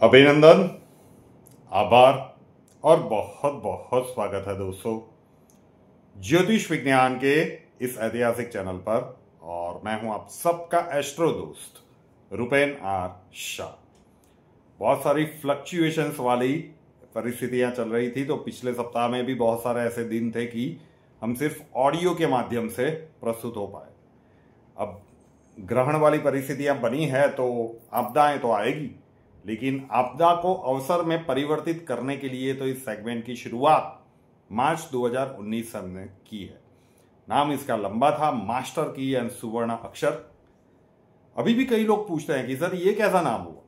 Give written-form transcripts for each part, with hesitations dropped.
अभिनंदन, आभार और बहुत बहुत स्वागत है दोस्तों ज्योतिष विज्ञान के इस ऐतिहासिक चैनल पर। और मैं हूं आप सबका एस्ट्रो दोस्त रुपेन आर शाह। बहुत सारी फ्लक्चुएशंस वाली परिस्थितियां चल रही थी, तो पिछले सप्ताह में भी बहुत सारे ऐसे दिन थे कि हम सिर्फ ऑडियो के माध्यम से प्रस्तुत हो पाए। अब ग्रहण वाली परिस्थितियां बनी है तो आपदाएं तो आएगी, लेकिन आपदा को अवसर में परिवर्तित करने के लिए तो इस सेगमेंट की शुरुआत मार्च 2019 से हमने की है। नाम इसका लंबा था, मास्टर की एंड सुवर्ण अक्षर। अभी भी कई लोग पूछते हैं कि सर ये कैसा नाम हुआ,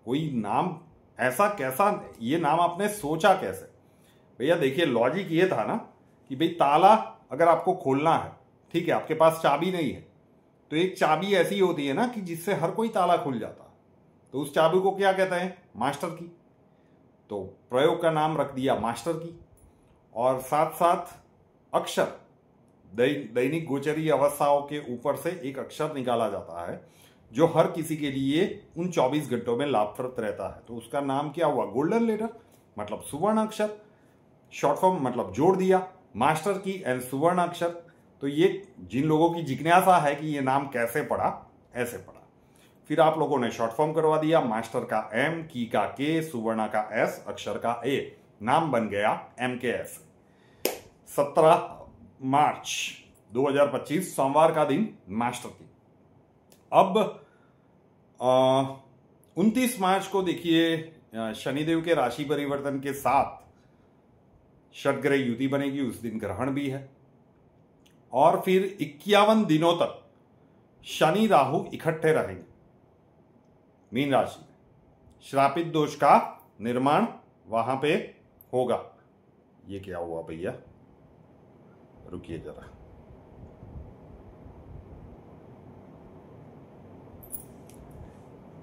कोई नाम ऐसा कैसा, ये नाम आपने सोचा कैसे? भैया देखिए, लॉजिक ये था ना कि भाई ताला अगर आपको खोलना है, ठीक है, आपके पास चाबी नहीं है, तो एक चाबी ऐसी होती है ना कि जिससे हर कोई ताला खुल जाता है, तो उस चाबी को क्या कहते हैं? मास्टर की। तो प्रयोग का नाम रख दिया मास्टर की, और साथ साथ अक्षर, दैनिक गोचरीय अवस्थाओं के ऊपर से एक अक्षर निकाला जाता है जो हर किसी के लिए उन 24 घंटों में लाभप्रद रहता है। तो उसका नाम क्या हुआ? गोल्डन लेटर, मतलब सुवर्ण अक्षर। शॉर्ट फॉर्म मतलब जोड़ दिया, मास्टर की एंड सुवर्ण अक्षर। तो ये जिन लोगों की जिज्ञासा है कि ये नाम कैसे पड़ा, ऐसे पड़ा। फिर आप लोगों ने शॉर्ट फॉर्म करवा दिया, मास्टर का एम, की का के, सुवर्ण का एस, अक्षर का ए, नाम बन गया MKS। 17 मार्च 2025 सोमवार का दिन, मास्टर की। अब 29 मार्च को देखिए शनिदेव के राशि परिवर्तन के साथ षटग्रह युति बनेगी, उस दिन ग्रहण भी है। और फिर 51 दिनों तक शनि राहु इकट्ठे रहेंगे मीन राशि में। श्रापित दोष का निर्माण वहां पे होगा। ये क्या हुआ भैया, रुकिए जरा।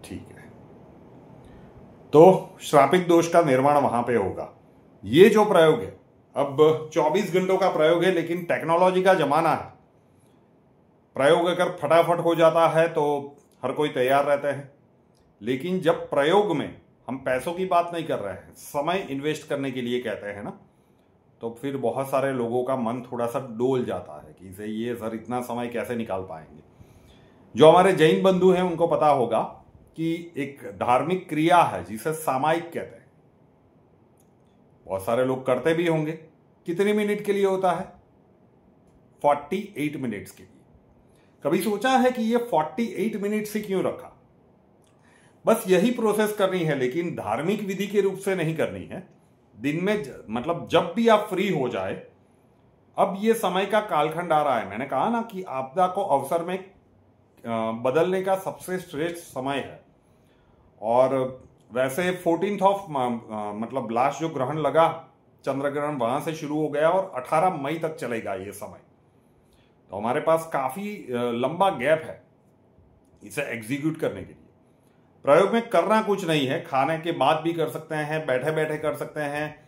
ठीक है, तो श्रापित दोष का निर्माण वहां पे होगा। ये जो प्रयोग है, अब 24 घंटों का प्रयोग है, लेकिन टेक्नोलॉजी का जमाना है। प्रयोग अगर फटाफट हो जाता है तो हर कोई तैयार रहते हैं, लेकिन जब प्रयोग में हम पैसों की बात नहीं कर रहे हैं, समय इन्वेस्ट करने के लिए कहते हैं ना, तो फिर बहुत सारे लोगों का मन थोड़ा सा डोल जाता है कि इसे ये सर इतना समय कैसे निकाल पाएंगे। जो हमारे जैन बंधु हैं उनको पता होगा कि एक धार्मिक क्रिया है जिसे सामायिक कहते हैं। बहुत सारे लोग करते भी होंगे। कितने मिनट के लिए होता है? 48 मिनट्स के लिए। कभी सोचा है कि ये 48 मिनट से क्यों रखा? बस यही प्रोसेस करनी है, लेकिन धार्मिक विधि के रूप से नहीं करनी है। दिन में मतलब जब भी आप फ्री हो जाए। अब ये समय का कालखंड आ रहा है, मैंने कहा ना कि आपदा को अवसर में बदलने का सबसे श्रेष्ठ समय है। और वैसे 14th ऑफ मतलब लास्ट जो ग्रहण लगा, चंद्र ग्रहण, वहां से शुरू हो गया और 18 मई तक चलेगा ये समय। तो हमारे पास काफी लंबा गैप है इसे एग्जीक्यूट करने के लिए। प्रयोग में करना कुछ नहीं है, खाने के बाद भी कर सकते हैं, बैठे बैठे कर सकते हैं,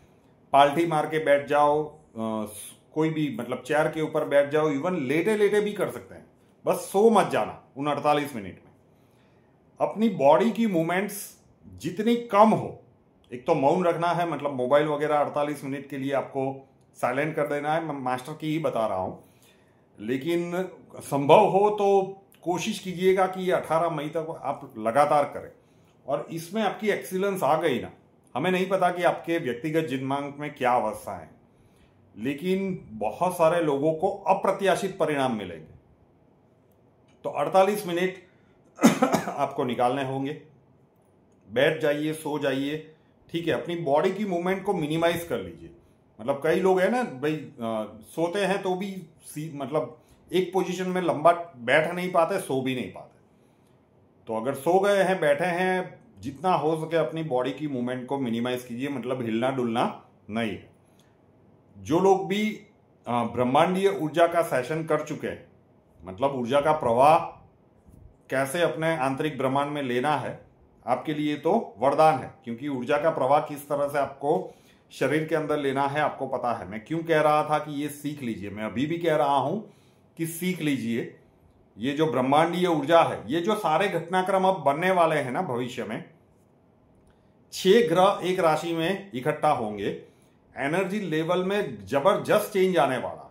पाल्टी मार के बैठ जाओ, कोई भी मतलब चेयर के ऊपर बैठ जाओ, इवन लेटे लेटे भी कर सकते हैं। बस सो मत जाना उन 48 मिनट में। अपनी बॉडी की मूवमेंट्स जितनी कम हो, एक तो मौन रखना है, मतलब मोबाइल वगैरह 48 मिनट के लिए आपको साइलेंट कर देना है। मैं मास्टर की ही बता रहा हूं, लेकिन संभव हो तो कोशिश कीजिएगा कि ये 18 मई तक आप लगातार करें। और इसमें आपकी एक्सीलेंस आ गई ना, हमें नहीं पता कि आपके व्यक्तिगत जिन्मांक में क्या अवस्था है, लेकिन बहुत सारे लोगों को अप्रत्याशित परिणाम मिलेंगे। तो 48 मिनट आपको निकालने होंगे। बैठ जाइए, सो जाइए, ठीक है। अपनी बॉडी की मूवमेंट को मिनिमाइज कर लीजिए। मतलब कई लोग हैं ना भाई, सोते हैं तो भी मतलब एक पोजीशन में लंबा बैठ नहीं पाते, सो भी नहीं पाते। तो अगर सो गए हैं, बैठे हैं, जितना हो सके अपनी बॉडी की मूवमेंट को मिनिमाइज कीजिए, मतलब हिलना डुलना नहीं है। जो लोग भी ब्रह्मांडीय ऊर्जा का सेशन कर चुके हैं, मतलब ऊर्जा का प्रवाह कैसे अपने आंतरिक ब्रह्मांड में लेना है, आपके लिए तो वरदान है, क्योंकि ऊर्जा का प्रवाह किस तरह से आपको शरीर के अंदर लेना है आपको पता है। मैं क्यों कह रहा था कि ये सीख लीजिए, मैं अभी भी कह रहा हूं कि सीख लीजिए। ये जो ब्रह्मांडीय ऊर्जा है, ये जो सारे घटनाक्रम अब बनने वाले हैं ना भविष्य में, 6 ग्रह एक राशि में इकट्ठा होंगे, एनर्जी लेवल में जबरदस्त चेंज आने वाला है।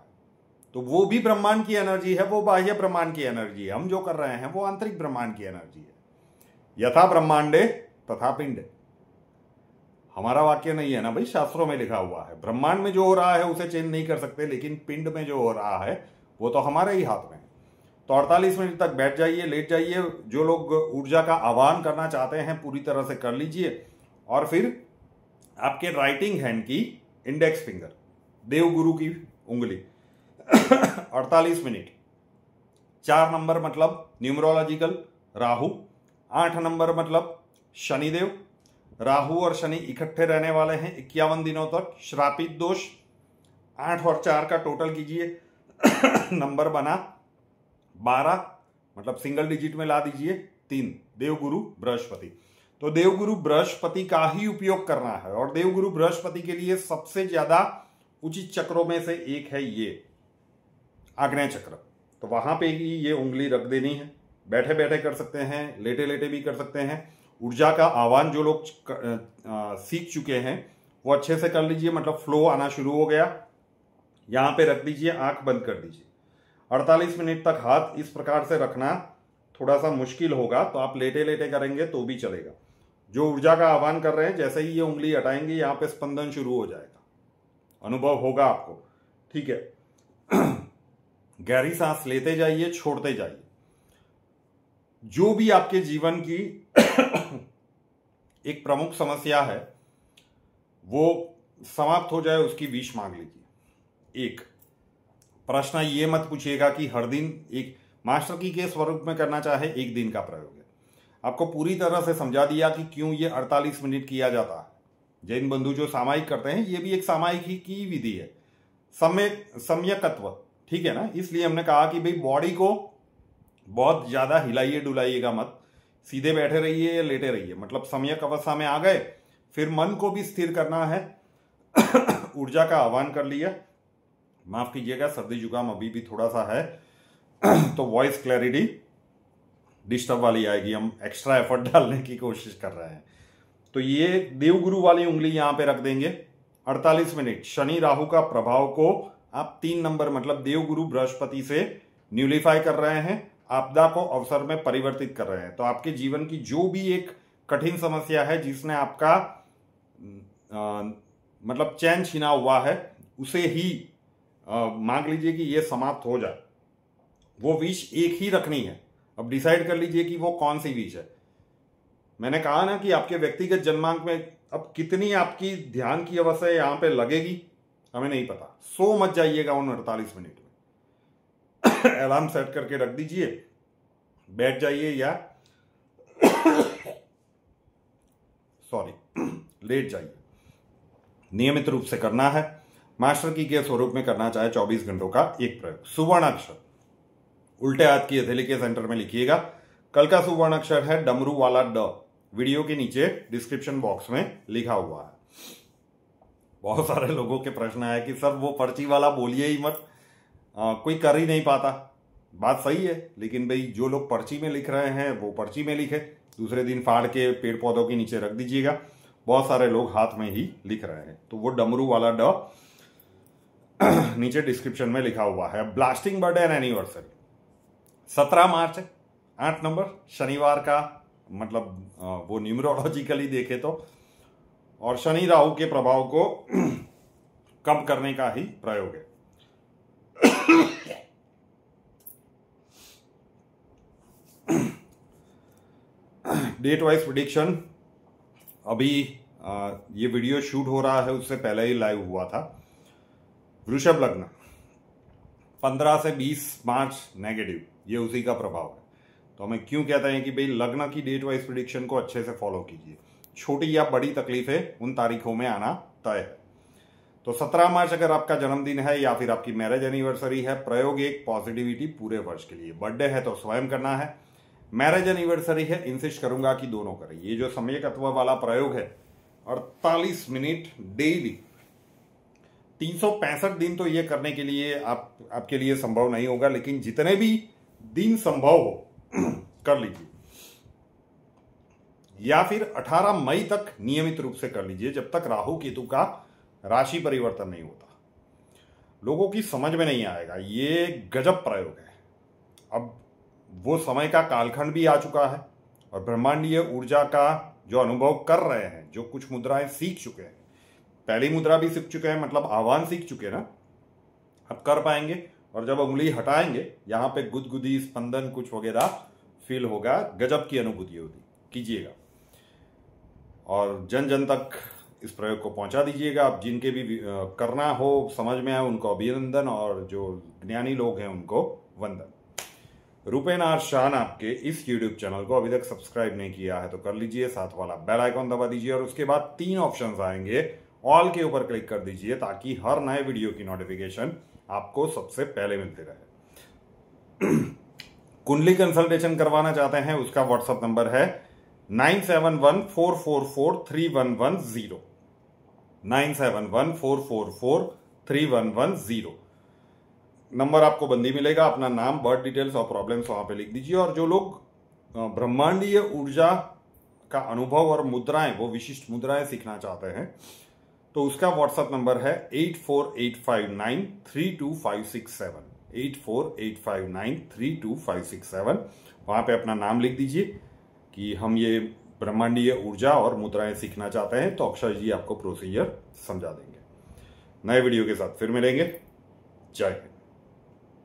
तो वो भी ब्रह्मांड की एनर्जी है, वो बाह्य ब्रह्मांड की एनर्जी है। हम जो कर रहे हैं वो आंतरिक ब्रह्मांड की एनर्जी है। यथा ब्रह्मांडे तथा पिंडे, हमारा वाक्य नहीं है ना भाई, शास्त्रों में लिखा हुआ है। ब्रह्मांड में जो हो रहा है उसे चेंज नहीं कर सकते, लेकिन पिंड में जो हो रहा है वो तो हमारे ही हाथ में है। तो 48 मिनट तक बैठ जाइए, लेट जाइए। जो लोग ऊर्जा का आह्वान करना चाहते हैं पूरी तरह से कर लीजिए। और फिर आपके राइटिंग हैंड की इंडेक्स फिंगर, देवगुरु की उंगली 48 मिनट। 4 नंबर मतलब न्यूमरोलॉजिकल राहु, 8 नंबर मतलब शनिदेव। राहु और शनि इकट्ठे रहने वाले हैं 51 दिनों तक। श्रापित दोष 8 और 4 का टोटल कीजिए, नंबर बना 12, मतलब सिंगल डिजिट में ला दीजिए 3। देवगुरु बृहस्पति, तो देवगुरु बृहस्पति का ही उपयोग करना है। और देवगुरु बृहस्पति के लिए सबसे ज्यादा उचित चक्रों में से एक है ये आग्नेय चक्र। तो वहां पे ही ये उंगली रख देनी है। बैठे बैठे कर सकते हैं, लेटे लेटे भी कर सकते हैं। ऊर्जा का आह्वान जो लोग सीख चुके हैं वो अच्छे से कर लीजिए, मतलब फ्लो आना शुरू हो गया। यहां पे रख दीजिए, आंख बंद कर दीजिए। 48 मिनट तक हाथ इस प्रकार से रखना थोड़ा सा मुश्किल होगा, तो आप लेटे लेटे करेंगे तो भी चलेगा। जो ऊर्जा का आह्वान कर रहे हैं, जैसे ही ये उंगली हटाएंगे यहाँ पे स्पंदन शुरू हो जाएगा, अनुभव होगा आपको। ठीक है। गहरी सांस लेते जाइए, छोड़ते जाइए। जो भी आपके जीवन की एक प्रमुख समस्या है वो समाप्त हो जाए, उसकी विश मांग लीजिए। एक प्रश्न ये मत पूछिएगा कि हर दिन एक मास्टर की के स्वरूप में करना चाहे, एक दिन का प्रयोग है। आपको पूरी तरह से समझा दिया कि क्यों ये 48 मिनट किया जाता है। जैन बंधु जो सामायिक करते हैं, ये भी एक सामायिक ही की विधि है, सम्यकत्व। ठीक है ना। इसलिए हमने कहा कि भाई बॉडी को बहुत ज्यादा हिलाइए डुलाइएगा मत, सीधे बैठे रहिए या लेटे रहिए, मतलब सम्यक अवस्था में आ गए। फिर मन को भी स्थिर करना है। ऊर्जा का आह्वान कर लिया। माफ कीजिएगा, सर्दी जुकाम अभी भी थोड़ा सा है, तो वॉइस क्लैरिटी डिस्टर्ब वाली आएगी। हम एक्स्ट्रा एफर्ट डालने की कोशिश कर रहे हैं। तो ये देवगुरु वाली उंगली यहां पे रख देंगे। 48 मिनट शनि राहु का प्रभाव को आप 3 नंबर मतलब देवगुरु बृहस्पति से न्यूलिफाई कर रहे हैं, आपदा को अवसर में परिवर्तित कर रहे हैं। तो आपके जीवन की जो भी एक कठिन समस्या है जिसने आपका मतलब चैन छीना हुआ है, उसे ही मांग लीजिए कि यह समाप्त हो जाए। वो विश एक ही रखनी है। अब डिसाइड कर लीजिए कि वो कौन सी विश है। मैंने कहा ना कि आपके व्यक्तिगत जन्मांक में अब कितनी आपकी ध्यान की अवस्था यहां पे लगेगी हमें नहीं पता। सो मत जाइएगा उन 48 मिनट में। अलार्म सेट करके रख दीजिए, बैठ जाइए या लेट जाइए। नियमित रूप से करना है। मास्टर की के स्वरूप में करना चाहे 24 घंटों का एक प्रयोग। सुवर्ण अक्षर उल्टे हाथ की हथेली के सेंटर में लिखिएगा। कल का सुवर्ण अक्षर है डमरू वाला ड। वीडियो के नीचे डिस्क्रिप्शन बॉक्स में लिखा हुआ है। बहुत सारे लोगों के प्रश्न आया कि सर वो पर्ची वाला बोलिए ही मत, कोई कर ही नहीं पाता। बात सही है, लेकिन भाई जो लोग पर्ची में लिख रहे हैं वो पर्ची में लिखे, दूसरे दिन फाड़ के पेड़ पौधों के नीचे रख दीजिएगा। बहुत सारे लोग हाथ में ही लिख रहे हैं, तो वो डमरू वाला ड नीचे डिस्क्रिप्शन में लिखा हुआ है। ब्लास्टिंग बर्थडे एंड एनिवर्सरी 17 मार्च है, 8 नंबर शनिवार का, मतलब वो न्यूमरोलॉजिकली देखे तो, और शनि राहु के प्रभाव को कम करने का ही प्रयोग है। डेट वाइज प्रेडिक्शन अभी ये वीडियो शूट हो रहा है, उससे पहले ही लाइव हुआ था। वृषभ लग्न 15 से 20 मार्च नेगेटिव, ये उसी का प्रभाव है। तो हमें क्यों कहते हैं कि भाई लग्न की डेट वाइज प्रेडिक्शन को अच्छे से फॉलो कीजिए। छोटी या बड़ी तकलीफें उन तारीखों में आना तय है। तो 17 मार्च अगर आपका जन्मदिन है या फिर आपकी मैरिज एनिवर्सरी है, प्रयोग एक पॉजिटिविटी पूरे वर्ष के लिए। बर्थडे है तो स्वयं करना है, मैरिज एनिवर्सरी है इंसिस्ट करूंगा कि दोनों करें। ये जो सम्यकत्व वाला प्रयोग है 48 मिनट डेली 365 दिन, तो ये करने के लिए आपके लिए संभव नहीं होगा, लेकिन जितने भी दिन संभव हो कर लीजिए। या फिर 18 मई तक नियमित रूप से कर लीजिए, जब तक राहु केतु का राशि परिवर्तन नहीं होता। लोगों की समझ में नहीं आएगा, ये गजब प्रयोग है। अब वो समय का कालखंड भी आ चुका है और ब्रह्मांडीय ऊर्जा का जो अनुभव कर रहे हैं, जो कुछ मुद्राएं सीख चुके हैं, पहली मुद्रा भी सीख चुके हैं, मतलब आह्वान सीख चुके हैं ना, अब कर पाएंगे। और जब उंगली हटाएंगे, यहां पे गुदगुदी, स्पंदन कुछ वगैरह फील होगा, गजब की अनुभूति होगी। कीजिएगा और जन जन तक इस प्रयोग को पहुंचा दीजिएगा। आप जिनके भी करना हो, समझ में आए, उनको अभिनंदन, और जो ज्ञानी लोग हैं उनको वंदन। रूपेन आर शान आपके इस YouTube चैनल को अभी तक सब्सक्राइब नहीं किया है तो कर लीजिए, साथ वाला बेल आइकॉन दबा दीजिए और उसके बाद 3 ऑप्शंस आएंगे, ऑल के ऊपर क्लिक कर दीजिए ताकि हर नए वीडियो की नोटिफिकेशन आपको सबसे पहले मिलते रहे। कुंडली कंसल्टेशन करवाना चाहते हैं, उसका व्हाट्सएप नंबर है 9714443110, 9714443110। नंबर आपको बंदी मिलेगा। अपना नाम, बर्थ डिटेल्स और प्रॉब्लम्स वहां पे लिख दीजिए। और जो लोग ब्रह्मांडीय ऊर्जा का अनुभव और मुद्राएं, वो विशिष्ट मुद्राएं सीखना चाहते हैं, तो उसका व्हाट्सएप नंबर है 8485932567, 8485932567। वहां पे अपना नाम लिख दीजिए कि हम ये ब्रह्मांडीय ऊर्जा और मुद्राएं सीखना चाहते हैं, तो अक्षय जी आपको प्रोसीजर समझा देंगे। नए वीडियो के साथ फिर मिलेंगे। जय हिंद।